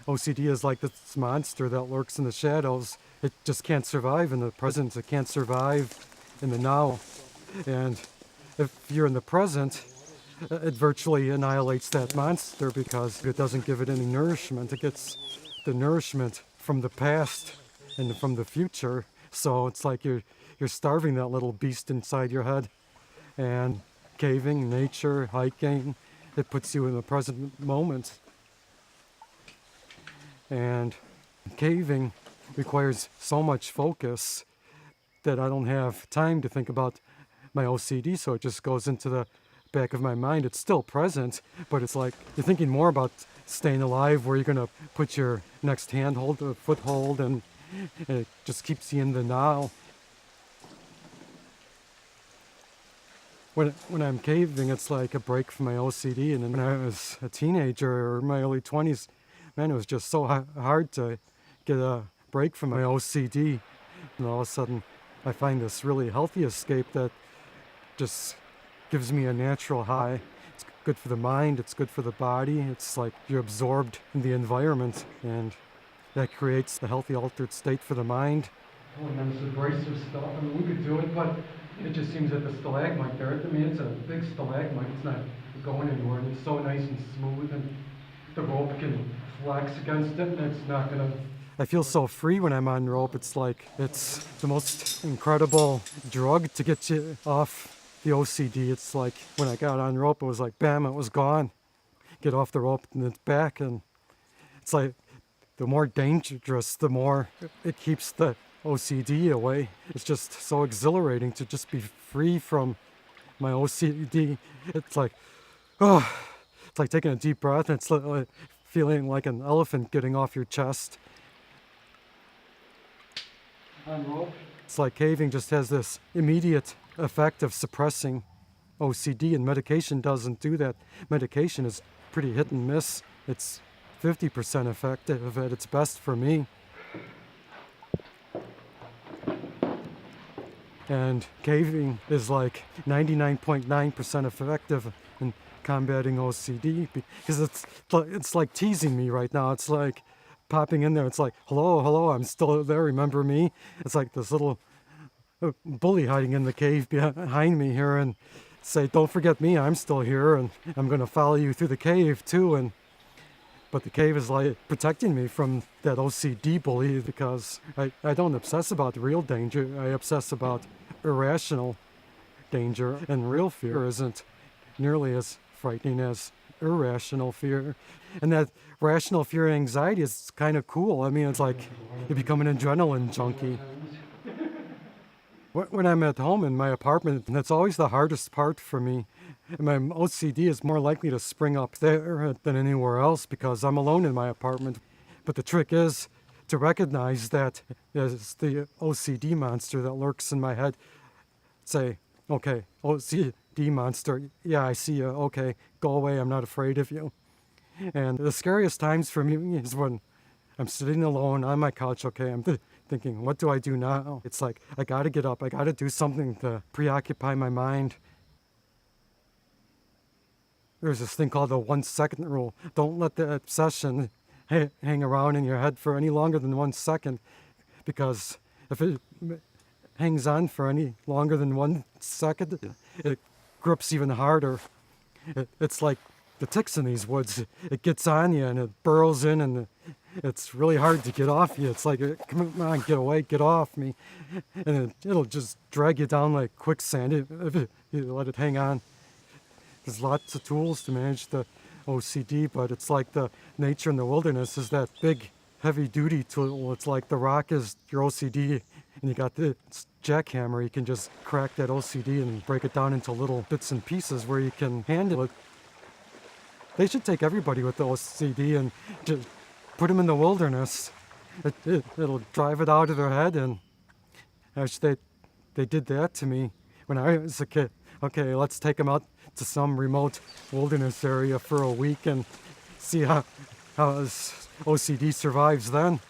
OCD is like this monster that lurks in the shadows. It just can't survive in the present. It can't survive in the now. And if you're in the present, it virtually annihilates that monster because it doesn't give it any nourishment. It gets the nourishment from the past and from the future. So it's like you're starving that little beast inside your head. And caving, nature, hiking, it puts you in the present moment. And caving requires so much focus that I don't have time to think about my OCD, so it just goes into the back of my mind. It's still present, but it's like you're thinking more about staying alive, where you're going to put your next handhold or foothold, and it just keeps you in the now. When I'm caving, it's like a break from my OCD. And then when I was a teenager or in my early 20s, man, it was just so hard to get a break from my OCD. And all of a sudden, I find this really healthy escape that just gives me a natural high. It's good for the mind, it's good for the body. It's like you're absorbed in the environment, and that creates a healthy altered state for the mind. Oh, and then this abrasive stuff, I mean, we could do it, but it just seems that the stalagmite there, I mean, it's a big stalagmite, it's not going anywhere, and it's so nice and smooth, and the rope can flex against it, and it's not gonna... I feel so free when I'm on rope. It's like it's the most incredible drug to get you off the OCD. It's like when I got on rope, it was like, bam, it was gone. Get off the rope and it's back. And it's like the more dangerous, the more it keeps the OCD away. It's just so exhilarating to just be free from my OCD. It's like, oh, it's like taking a deep breath, and it's like feeling like an elephant getting off your chest. On rope, it's like caving just has this immediate effect of suppressing OCD, and medication doesn't do that. Medication is pretty hit and miss. It's 50% effective at its best for me. And caving is like 99.9% effective in combating OCD, because it's like teasing me right now. It's like popping in there. It's like, hello, I'm still there, remember me? It's like this little bully hiding in the cave behind me here, and say, don't forget me, I'm still here, and I'm going to follow you through the cave too. But the cave is like protecting me from that OCD bully, because I don't obsess about real danger. I obsess about irrational danger, and real fear isn't nearly as frightening as irrational fear. And that rational fear and anxiety is kind of cool. I mean, it's like you become an adrenaline junkie. When I'm at home in my apartment, that's always the hardest part for me. My OCD is more likely to spring up there than anywhere else because I'm alone in my apartment. But the trick is to recognize that as the OCD monster that lurks in my head. Say, okay, OCD monster, yeah, I see you, okay, go away, I'm not afraid of you. And the scariest times for me is when I'm sitting alone on my couch, okay, I'm thinking, what do I do now? It's like, I gotta get up, I gotta do something to preoccupy my mind. There's this thing called the 1 second rule. Don't let the obsession hang around in your head for any longer than 1 second, because if it hangs on for any longer than 1 second, it grips even harder. It's like the ticks in these woods. It gets on you and it burrows in, and it's really hard to get off you. It's like, come on, get away, get off me. And it'll just drag you down like quicksand if you let it hang on. There's lots of tools to manage the OCD, but it's like the nature in the wilderness is that big, heavy-duty tool. It's like the rock is your OCD, and you got the jackhammer. You can just crack that OCD and break it down into little bits and pieces where you can handle it. They should take everybody with the OCD and just put them in the wilderness. It'll drive it out of their head, and actually they did that to me when I was a kid. Okay, let's take them out to some remote wilderness area for a week and see how OCD survives then.